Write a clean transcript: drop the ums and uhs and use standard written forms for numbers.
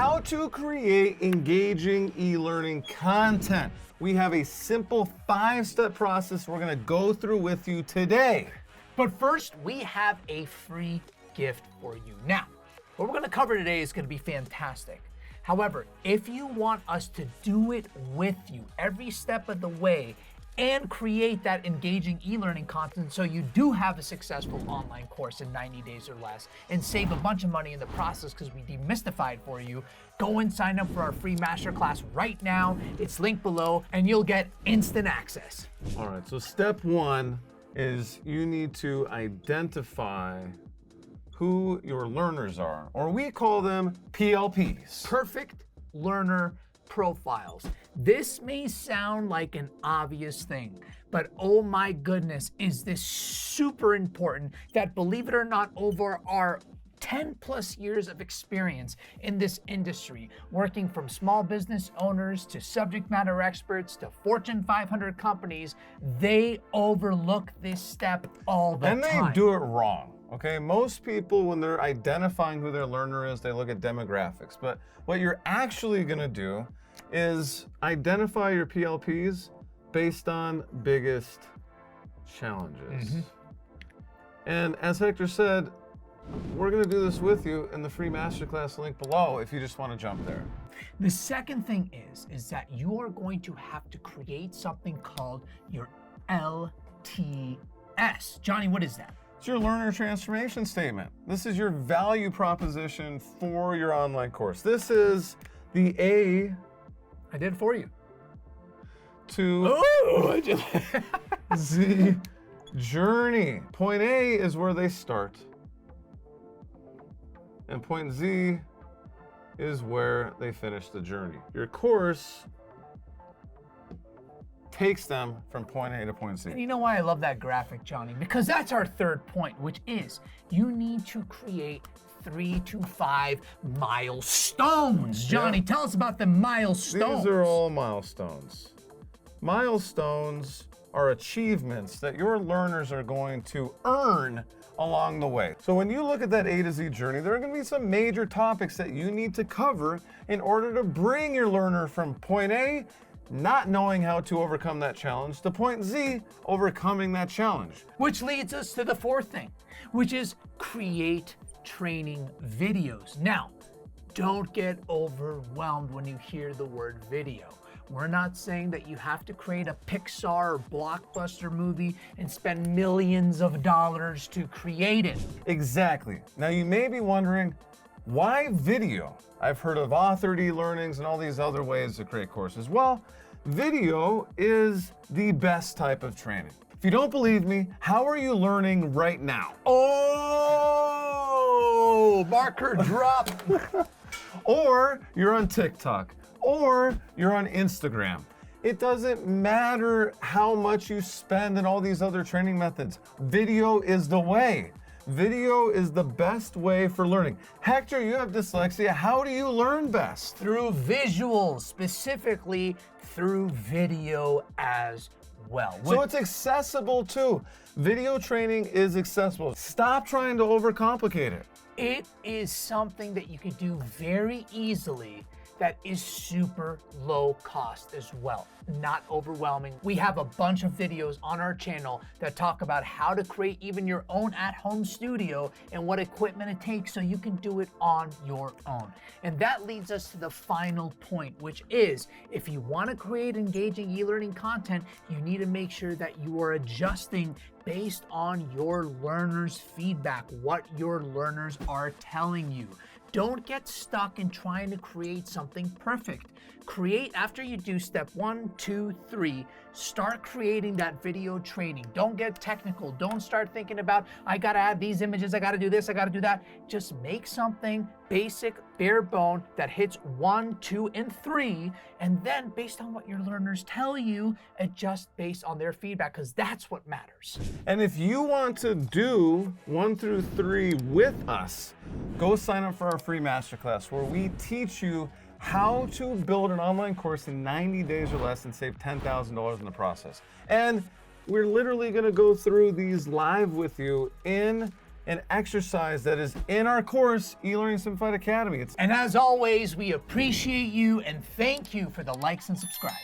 how to create engaging e-learning content. We have a simple 5-step process we're gonna go through with you today. But first, we have a free gift for you. Now, what we're gonna cover today is gonna be fantastic. However, if you want us to do it with you every step of the way and create that engaging e-learning content so you do have a successful online course in 90 days or less and save a bunch of money in the process because we demystified for you, go and sign up for our free masterclass right now. It's linked below and you'll get instant access. All right, so step 1 is you need to identify who your learners are, or we call them PLPs. Perfect learner profiles. This may sound like an obvious thing, but oh my goodness, is this super important that, believe it or not, over our 10 plus years of experience in this industry, working from small business owners to subject matter experts to Fortune 500 companies, they overlook this step all the time. And they do it wrong. Okay, most people, when they're identifying who their learner is, they look at demographics. But what you're actually gonna do is identify your PLPs based on biggest challenges. And as Hector said, we're gonna do this with you in the free masterclass link below if you just wanna jump there. The second thing is that you are going to have to create something called your LTS. Johnny, what is that? It's your learner transformation statement. This is your value proposition for your online course. This is the A. I did it for you. To Z journey. Point A is where they start. And point Z is where they finish the journey. Your course takes them from point A to point Z. And you know why I love that graphic, Johnny? Because that's our third point, which is you need to create 3 to 5 milestones. Johnny, tell us about the milestones. These are all milestones. Milestones are achievements that your learners are going to earn along the way. So when you look at that A to Z journey, there are going to be some major topics that you need to cover in order to bring your learner from point A, not knowing how to overcome that challenge, to point Z, overcoming that challenge. Which leads us to the fourth thing, which is create training videos. Now, don't get overwhelmed when you hear the word video. We're not saying that you have to create a Pixar or blockbuster movie and spend millions of dollars to create it. Exactly. Now you may be wondering, why video? I've heard of authored e-learnings and all these other ways to create courses. Well, video is the best type of training. If you don't believe me, how are you learning right now? Oh, marker drop. Or you're on TikTok, or you're on Instagram. It doesn't matter how much you spend in all these other training methods. Video is the way. Video is the best way for learning. Hector, you have dyslexia. How do you learn best? Through visuals, specifically through video as well. So it's accessible too. Video training is accessible. Stop trying to overcomplicate it. It is something that you could do very easily that is super low cost as well, not overwhelming. We have a bunch of videos on our channel that talk about how to create even your own at-home studio and what equipment it takes so you can do it on your own. And that leads us to the final point, which is if you want to create engaging e-learning content, you need to make sure that you are adjusting based on your learners' feedback, what your learners are telling you. Don't get stuck in trying to create something perfect. Create, after you do step 1, 2, 3, start creating that video training. Don't get technical. Don't start thinking about, I gotta add these images, I gotta do this, I gotta do that. Just make something basic, bare bone, that hits 1, 2, and 3, and then based on what your learners tell you, adjust based on their feedback, because that's what matters. And if you want to do 1 through 3 with us, go sign up for our free masterclass where we teach you how to build an online course in 90 days or less and save $10,000 in the process. And we're literally gonna go through these live with you in an exercise that is in our course, eLearning Simplified Academy. And as always, we appreciate you and thank you for the likes and subscribes.